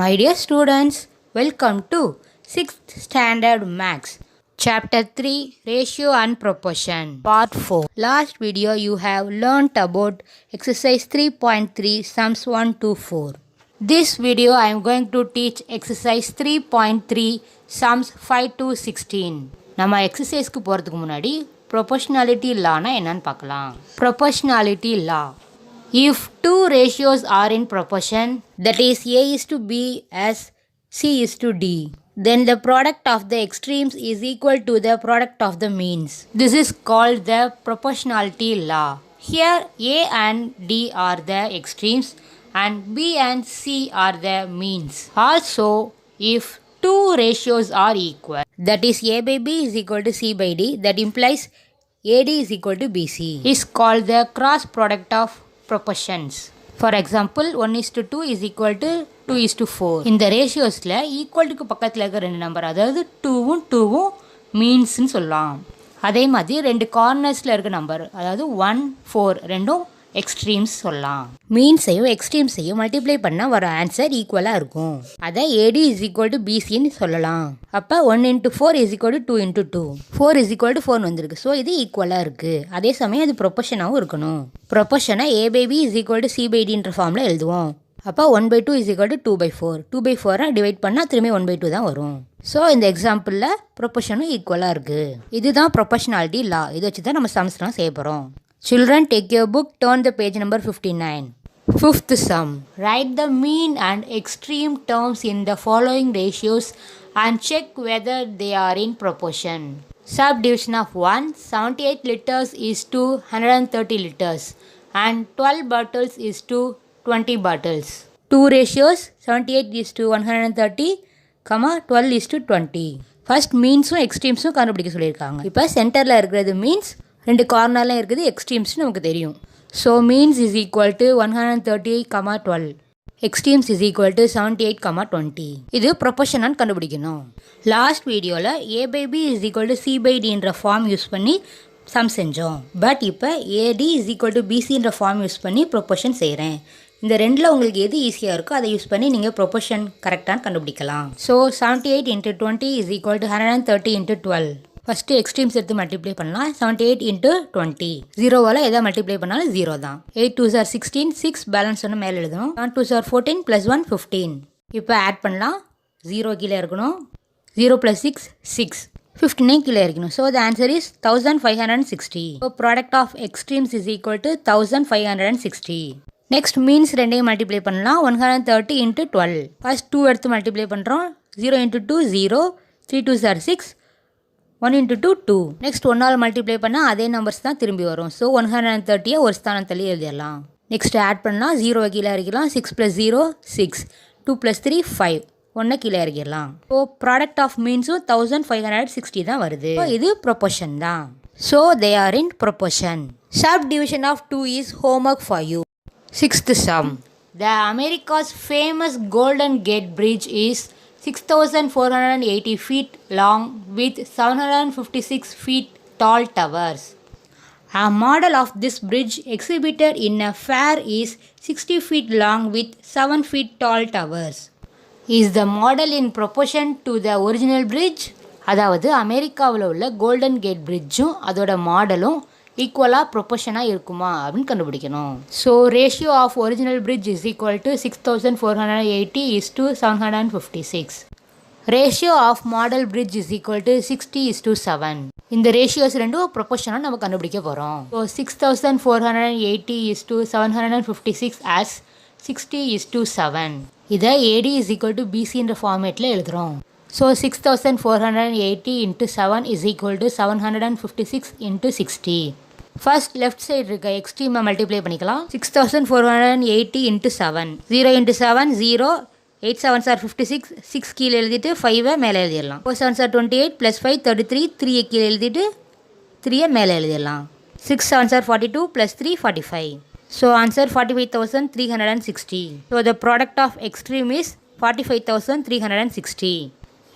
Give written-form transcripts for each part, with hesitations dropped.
My dear students, welcome to 6th Standard Maths, Chapter 3 Ratio and Proportion, Part 4. Last video you have learnt about exercise 3.3 sums 1 to 4. This video I am going to teach exercise 3.3 sums 5 to 16. நம்ம எக்ஸசைஸ்க்கு போகிறதுக்கு முன்னாடி proportionality lawனா என்னன்னு பார்க்கலாம். Proportionality law. If two ratios are in proportion, that is A is to B as C is to D, then the product of the extremes is equal to the product of the means. This is called the proportionality law. Here A and D are the extremes and B and C are the means. Also, if two ratios are equal, that is A by B is equal to C by D, that implies AD is equal to BC, is called the cross product of proportions. For example, 1 is to 2 is equal to 2 is to 4. இந்த ரேஷியோஸில் ஈக்குவல்ட்டுக்கு பக்கத்தில் இருக்க ரெண்டு number, அதாவது 2வும் மீன்ஸ்னு சொல்லலாம். அதே மாதிரி ரெண்டு கார்னர்ஸில் இருக்க நம்பர், அதாவது 1, 4 ரெண்டும் எக்ஸ்ட்ரீம்ஸ் சொல்லலாம். மீன்ஸையும் எக்ஸ்ட்ரீம்ஸையும் மல்டிப்ளை பண்ணால் வர ஆன்சர் ஈக்குவலாக இருக்கும். அதை ஏடி இஸ் ஈக்குவல் டு பிசின்னு சொல்லலாம். அப்போ 1 into 4 is equal to 2 into 2. 4 is equal to 4 வந்திருக்கு. ஸோ இது ஈக்குவலாக இருக்குது. அதே சமயம் அது ப்ரொபோஷனாகவும் இருக்கணும். ப்ரொபோஷனை A by B is equal to C by டின்ற ஃபார்மில் எழுதுவோம். அப்போ 1/2 is equal to 2/4. 2/4 டிவைட் பண்ணால் திரும்பி 1/2 தான் வரும். ஸோ இந்த எக்ஸாம்பிளில் ப்ரொபோஷனும் ஈக்குவலாக இருக்குது. இதுதான் ப்ரொபோஷனாலிட்டி லா. இதை வச்சு தான் நம்ம சம்ஸ்லாம் செய்ய போகிறோம். Children, take your book, turn the page number 59. Fifth sum. Write the mean and extreme terms in the following ratios and check whether they are in proportion. Subdivision of 1, 78 liters is to 130 liters and 12 bottles is to 20 bottles. Two ratios, 78 is to 130, 12 is to 20. First மீன்ஸும் எக்ஸ்ட்ரீம்ஸும் கண்டுபிடிக்க சொல்லியிருக்காங்க. இப்போ சென்டரில் இருக்கிறது means, ரெண்டு கார்னர்லாம் இருக்குது எக்ஸ்ட்ரீம்ஸ்னு நமக்கு தெரியும். So means is equal to 130, 12. Extremes is equal to 78, 20. இது ப்ரொபோஷனான்னு கண்டுபிடிக்கணும். லாஸ்ட் வீடியோவில் A by B is equal to C by டின்ற ஃபார்ம் யூஸ் பண்ணி சம் செஞ்சோம். பட் இப்போ ஏடி இஸ் ஈக்குவல் டு பிசின்ற ஃபார்ம் யூஸ் பண்ணி ப்ரொபோஷன் செய்கிறேன். இந்த ரெண்டில் உங்களுக்கு எது ஈஸியாக இருக்கோ அதை யூஸ் பண்ணி நீங்கள் ப்ரொபோஷன் கரெக்டானு கண்டுபிடிக்கலாம். So 78 into 20 is equal to 130 into 12. First extremes எடுத்து மல்டிப்ளை பண்ணலாம். 78 into 20. 0வால் எதை மல்டிப்ளை பண்ணாலும் 0 தான். 8 2s are 16, 6 பேலன்ஸ் ஒன்று மேலே எழுதணும். 7 2s are 14 + 1 15. இப்போ ஆட் பண்ணலாம். 0 கீழே இருக்கணும். 0 + 6 6. 59 கீழே இருக்கணும். So the answer is 1560. So product of extremes is equal to 1560. Next means ரெண்டையும் மல்டிப்ளை பண்ணலாம். 130 into 12. ஃபர்ஸ்ட் 2 எடுத்து மல்டிப்ளை பண்ணுறோம். 0 into 2 0. 3 2s are 6. 1 into 2 2. Next 1ஆல் multiply பண்ணால் அதே நம்பர்ஸ் தான் திரும்பி வரும். ஸோ 130 ஒரு ஸ்தானம் தள்ளி எழுதிடலாம். நெக்ஸ்ட் ஆட் பண்ணலாம். 0 கீழே இறக்கிடலாம். 6 + 0 6. 2 + 3 5. 1 கீழே இறக்கிடலாம். ஸோ ப்ராடக்ட் ஆஃப் மீன்ஸும் 1560 தான் வருது. இது ப்ரொபோஷன் தான். So they are in proportion. Sub division of 2 is homework for you. Sixth sum. The America's famous Golden Gate Bridge is 6,480 feet long with 756 feet tall towers. A model of this bridge exhibited in a fair is 60 feet long with 7 feet tall towers. Is the model in proportion to the original bridge? அதாவது அமெரிக்காவில் உள்ள golden gate பிரிட்ஜும் அதோட மாடலும் ஈக்குவலாக ப்ரொபோஷனாக இருக்குமா அப்படின்னு கண்டுபிடிக்கணும். So ratio of original bridge is equal to 6,480 is to 756. Ratio of model bridge is equal to 60 is to 7. இந்த ரேஷியோஸ் ரெண்டும் ப்ரொபோஷனாக நம்ம கண்டுபிடிக்க போகிறோம். So 6,480 is to 756 as 60 is to 7. இதை ஏடி இஸ் ஈக்குவல் டு பிசின்ற ஃபார்மேட்டில் எழுதுகிறோம். So 6,480 into 7 is equal to 756 into 60. First left side இருக்க எக்ஸ்ட்ரீமை multiply பண்ணிக்கலாம். 6,480 into 7. 0 into 7 0. 8 7s are 56. 6 கீழே எழுதிட்டு 5 மேலே எழுதிடலாம். 4 7s are 28 + 5 33. 3 கீழே எழுதிட்டு 3 மேலே எழுதிடலாம். 6 7s are 42 + 3 45. So answer 45,360. So the product of extreme is 45,360.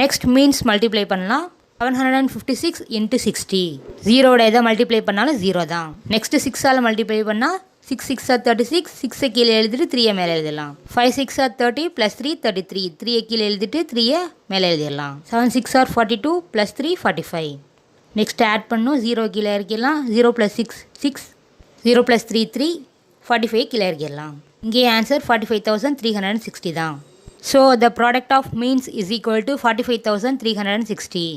Next means multiply பண்ணலாம். 756 into 60. 0ஓட எதை மல்டிப்ளை பண்ணாலும் 0 தான். நெக்ஸ்ட் 6ஆல் மல்டிப்ளை பண்ணால் 6 6 are 36, 6 கீழே எழுதிட்டு 3 மேலே எழுதலாம். 5 6 are 30 plus 3 33, 3 கீழே எழுதிட்டு 3 மேலே எழுதிடலாம். 7 6 are 42 plus 3 45. நெக்ஸ்ட் ஆட் பண்ணும், 0 கீழே இறக்கிடலாம். 0 plus 6 6, 0 plus 3 3, 45 கீழே இறக்கிடலாம். இங்கே ஆன்சர் 45,360 தான். So the product of means is equal to 45,360.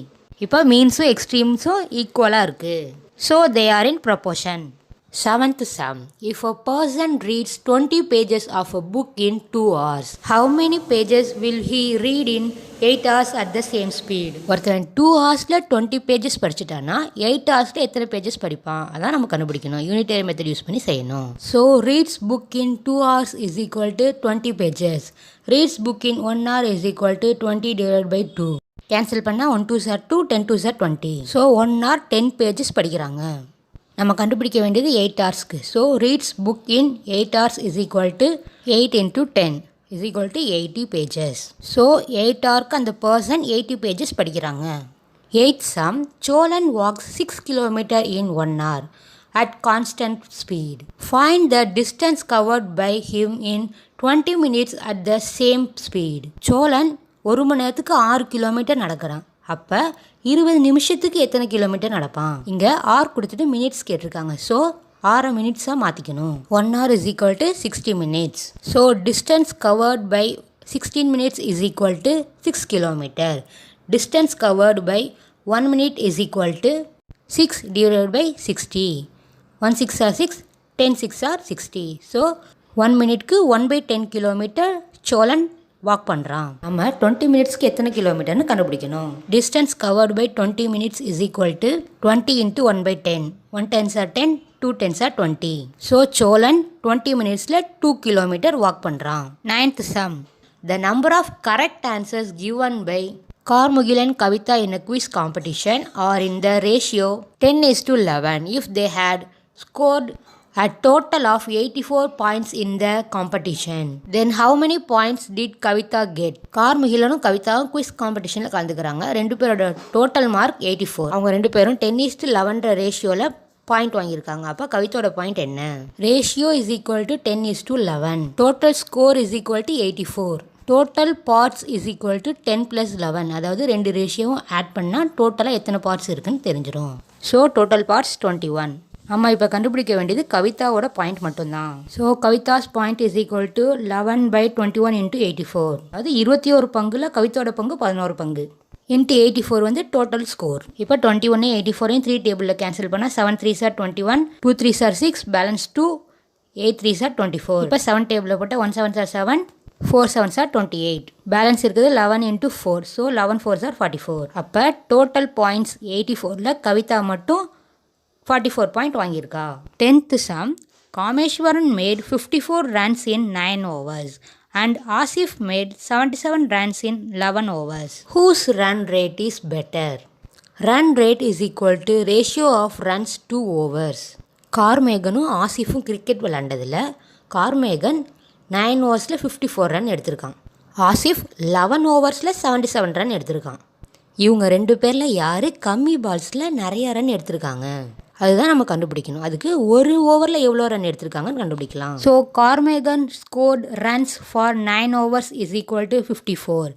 இப்போ மீன்ஸும் எக்ஸ்ட்ரீம்ஸும் ஈக்குவலாக இருக்குது. So they are in proportion. Seventh sum. If a person reads 20 pages of a book in 2 hours, how many pages will he read in 8 hours at the same speed? ஒருத்தன் 2 ஹவர்ஸில் 20 pages படிச்சுட்டான்னா 8 ஹவர்ஸில் எத்தனை pages படிப்பான்? அதான் நம்ம கண்டுபிடிக்கணும். Unitary method use பண்ணி செய்யணும். So reads book in 2 hours is equal to 20 pages. Reads book in 1 hour is equal to 20 divided by 2. Cancel பண்ணால் 1 2s are 2, 10 2s are 20. So 1 hour 10 pages படிக்கிறாங்க. நம்ம கண்டுபிடிக்க வேண்டியது 8 ஹவர்ஸ்க்கு. So reads book in 8 hours is equal to 8 into 10 is equal to 80 pages. So 8 ஹவருக்கு அந்த person 80 pages படிக்கிறாங்க. 8th sum. Cholan walks 6 kilometers in 1 hour at constant speed. Find the distance covered by him in 20 minutes at the same speed. Cholan 1 மணி நேரத்துக்கு 6 kilometre நடக்கிறான். அப்போ 20 நிமிஷத்துக்கு எத்தனை kilometre நடப்பான்? இங்கே R கொடுத்துட்டு மினிட்ஸ் கேட்டிருக்காங்க. ஸோ 6 மினிட்ஸாக மாற்றிக்கணும். 1 hour is equal to 60 minutes. So distance covered by 16 minutes is equal to 6 kilometre. Distance covered by 1 minute is equal to 6 divided by 60. 1 6 are 6, 10 6 are 60. So 1 minuteக்கு 1/10 kilometre Cholan walk பண்ணுறான். நம்ம 20 மினிட்ஸ்க்கு எத்தனை கிலோமீட்டர்னு கண்டுபிடிக்கணும். Distance covered by 20 minutes is equal to 20 into 1/10. 1 10s are 10, 2 10s are 20. So Cholan 20 மினிட்ஸில் 2 kilometre walk பண்ணுறான். 9th sum. The number of correct answers given by Carmughil and Kavitha in a quiz competition are in the ratio 10:11 if they had scored a total of 84 points in the competition. Then how many points did Kavitha get? கார்முகிலனும் கவிதாவும் quiz காம்படிஷனில் கலந்துக்கிறாங்க. 2 பேரோட total mark 84. அவங்க 2 பேரும் 10:11 ரேஷியோவில் point வாங்கியிருக்காங்க. அப்போ கவிதோட பாயிண்ட் என்ன? Ratio is equal to 10:11. Total score is equal to 84. Total parts is equal to 10 + 11. அதாவது 2 ரேஷியோவும் ஆட் பண்ணால் டோட்டலாக எத்தனை பார்ட்ஸ் இருக்குன்னு தெரிஞ்சிடும். So total parts 21. நம்ம இப்போ கண்டுபிடிக்க வேண்டியது கவிதாவோட பாயிண்ட் மட்டும்தான். So Kavitha's point is equal to 11/21 into 84. அதாவது 21 பங்குல கவிதாவோட பங்கு 11 பங்கு இன்ட்டு 84 வந்து டோட்டல் ஸ்கோர். இப்போ 21 84 3 டேபிளில் கேன்சல் பண்ணால் 7 3s are 21, 2 3s are 6, balance 2, 8 3s are 24. இப்போ 7 டேபிளில் போட்டால் 1 7s are 7, 4 7s are 28. Balance இருக்குது 11 into 4. So 11 4s are 44. அப்போ டோட்டல் பாயிண்ட்ஸ் 84ல் கவிதா மட்டும் 44 பாயிண்ட் வாங்கியிருக்கா. 10th sum. Kameswaran made 54 runs in 9 overs and Asif made 77 runs in 11 overs. Whose run rate is better? Run rate is equal to ratio of runs to overs. கார்மேகனும் ஆசிஃபும் cricket விளாண்டதில் கார்மேகன் 9 ஓவர்ஸில் 54 run எடுத்திருக்கான். Asif 11 ஓவர்ஸில் 77 run எடுத்திருக்கான். இவங்க 2 பேரில் யார் கம்மி பால்ஸில் நிறைய ரன் எடுத்திருக்காங்க அதுதான் நம்ம கண்டுபிடிக்கணும். அதுக்கு ஒரு ஓவரில் எவ்வளோ ரன் எடுத்திருக்காங்கன்னு கண்டுபிடிக்கலாம். So Karmegan scored runs for 9 overs is equal to 54.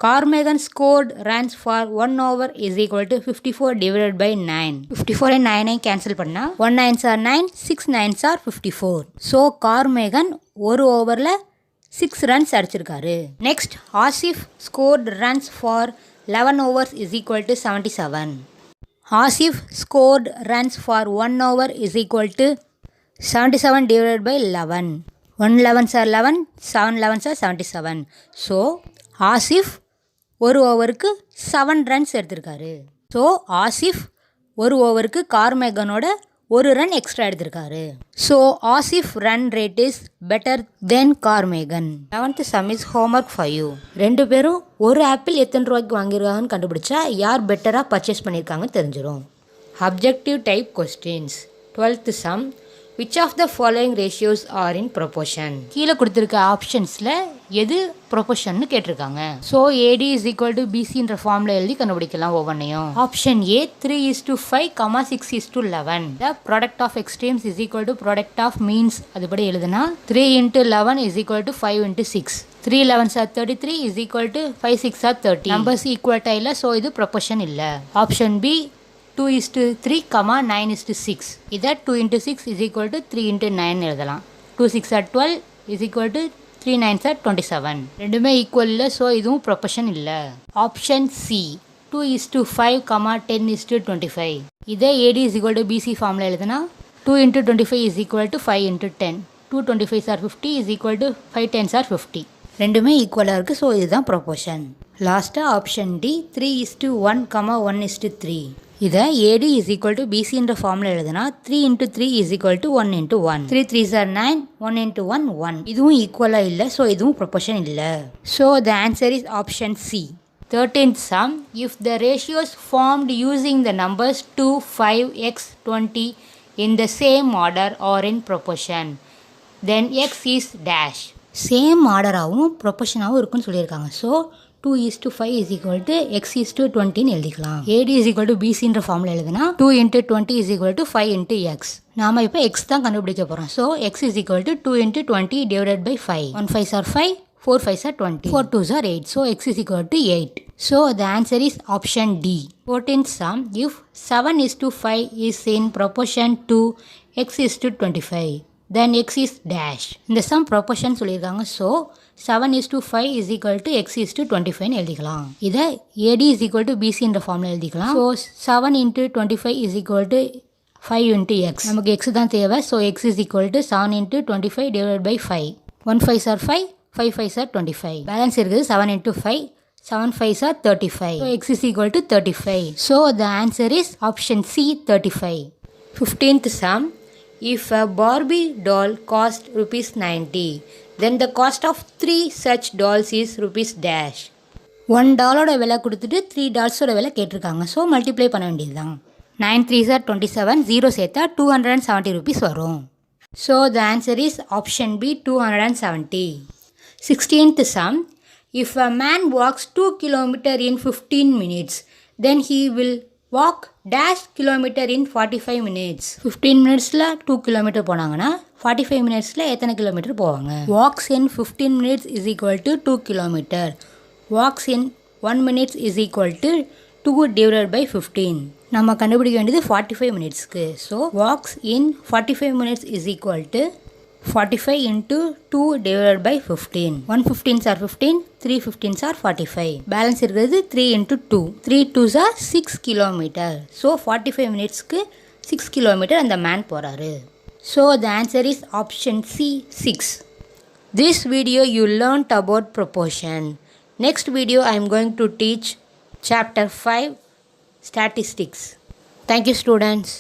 Karmegan scored runs for 1 over is equal to 54 divided by 9. 54 9 cancel பண்ணால் 1 9s are 9, 6 9s are 54. So Karmegan ஒரு ஓவரில் 6 runs அடிச்சிருக்காரு. Next Asif scored runs for 11 overs is equal to 77. Asif scored runs for 1 over is equal to 77 divided by 11. 1 11s are 11, 7 11s are 77. So, Asif ஒரு ஓவருக்கு 7 runs எடுத்திருக்காரு. So Asif ஒரு ஓவருக்கு கார்மேகனோட ஒரு run extra எடுத்திருக்காரு. So Asif run rate is better then Karmegan. 11th sum is homework for you. 2 பேரும் ஒரு apple எத்தனை ரூபாய்க்கு வாங்கியிருக்காங்கன்னு கண்டுபிடிச்சா யார் பெட்டராக பர்ச்சேஸ் பண்ணியிருக்காங்கன்னு தெரிஞ்சிடும். Objective type questions. 12th sum. Which of the following ratios are in proportion? கீழே கொடுத்துருக்க ஆப்ஷன்ஸில் எது ப்ரொபோஷன்னு கேட்டிருக்காங்க. So AD is equal to பிசின்ற ஃபார்மில் எழுதி கண்டுபிடிக்கலாம் ஒவ்வொன்றையும். Option A 3:5, 6:11. The product of extremes is equal to product of means அதுபடி எழுதுனா 3 × 11 இஸ் ஈக்குவல் டு 5 × 6. 3 11s are 33 is equal to 5 6 are 30. Numbers ஈக்குவல்ட்டாக இல்லை, ஸோ இது ப்ரொபோஷன் இல்லை. Option B 2:3, 9:6. இதை 2 × 6 is equal to 3 × 9 எழுதலாம். 2 6 are 12 is equal to 3 9s are 27. ரெண்டுமே ஈக்குவல் இல்லை, ஸோ இதுவும் ப்ரொபோஷன் இல்லை. Option C 2:5, 10:25. இதே AD is equal to BC ஃபார்மில் எழுதுனா 2 × 25 is equal to 5 × 10. 2 25s are 50 is equal to 5 10s are 50. ரெண்டுமே ஈக்குவலாக இருக்குது, ஸோ இதுதான் ப்ரொபோஷன். லாஸ்ட்டாக ஆப்ஷன் டி 3:1, 1:3. இதை ஏடி இஸ் ஈக்குவல் டு பிசின்ற ஃபார்மில் எழுதுனா 3 × 3 is equal to 1 × 1. 3 3s are 9, 1 × 1 1. இதுவும் ஈக்குவலாக இல்லை, ஸோ இதுவும் ப்ரொபோஷன் இல்லை. So the answer is option C. 13th sum, if the ratios formed using the numbers 2, 5, x, 20 in the same order or in proportion, then x is dash. Same ஆர்டராகவும் ப்ரொபோஷனாகவும் இருக்குன்னு சொல்லியிருக்காங்க. So 2:5 is equal to x:20 எழுதிக்கலாம். AD is equal to பிசின்ற ஃபார்மில் எழுதுனா 2 × 20 is equal to 5 × x. நாம் இப்போ x தான் கண்டுபிடிக்க போகிறோம். So x is equal to 2 × 20 divided by 5. 1 5s are 5, 4 5s are 20, 4 2s are 8. So x is equal to 8. So the answer is option D. 14th sum, if 7:5 is in proportion to x:25. then x is dash. இந்த sum proportion சொல்லியிருக்காங்க. So 7:5 is equal to x:25 எழுதிக்கலாம். இதை AD is equal to BC என்ற ஃபார்மில் எழுதிக்கலாம். So 7 × 25 is equal to 5 × x. நமக்கு x தான் தேவை. So x is equal to 7 × 25 divided by 5. 1 5s are 5, 5 5s are 25. Balance இருக்குது 7 × 5. 7 5s are 35. So x is equal to 35. So the answer is option C 35. 15th sum, if a Barbie doll cost ₹90, then the cost of 3 such dolls is dash. $1 விலை கொடுத்துட்டு 3 டால்ஸோட விலை கேட்டிருக்காங்க. So multiply பண்ண வேண்டியது தான். 9 3s are 27, 0 சேர்த்தா ₹270 வரும். So the answer is option B 270. 16th sum, if a man walks 2 km in 15 minutes, then he will walk dash kilometer in 45 minutes. 15 minutesல 2 km போனாங்கன்னா 45 minutesல எத்தனை கிலோமீட்டர் போவாங்க? Walks in 15 minutes is equal to 2 km. Walks in 1 minute is equal to 2 divided by 15. நம்ம கண்டுபிடிக்க வேண்டியது 45 minutesக்கு. So walks in 45 minutes is equal to 45 into 2 divided by 15. 1 15s are 15, 3 15s are 45. Balance இருக்கிறது 3 into 2. 3 2s are 6 km. So 45 minutesக்கு 6 km அந்த man போகிறாரு. So the answer is option C 6. This video you learnt about proportion. Next video I am going to teach chapter 5 statistics. Thank you students.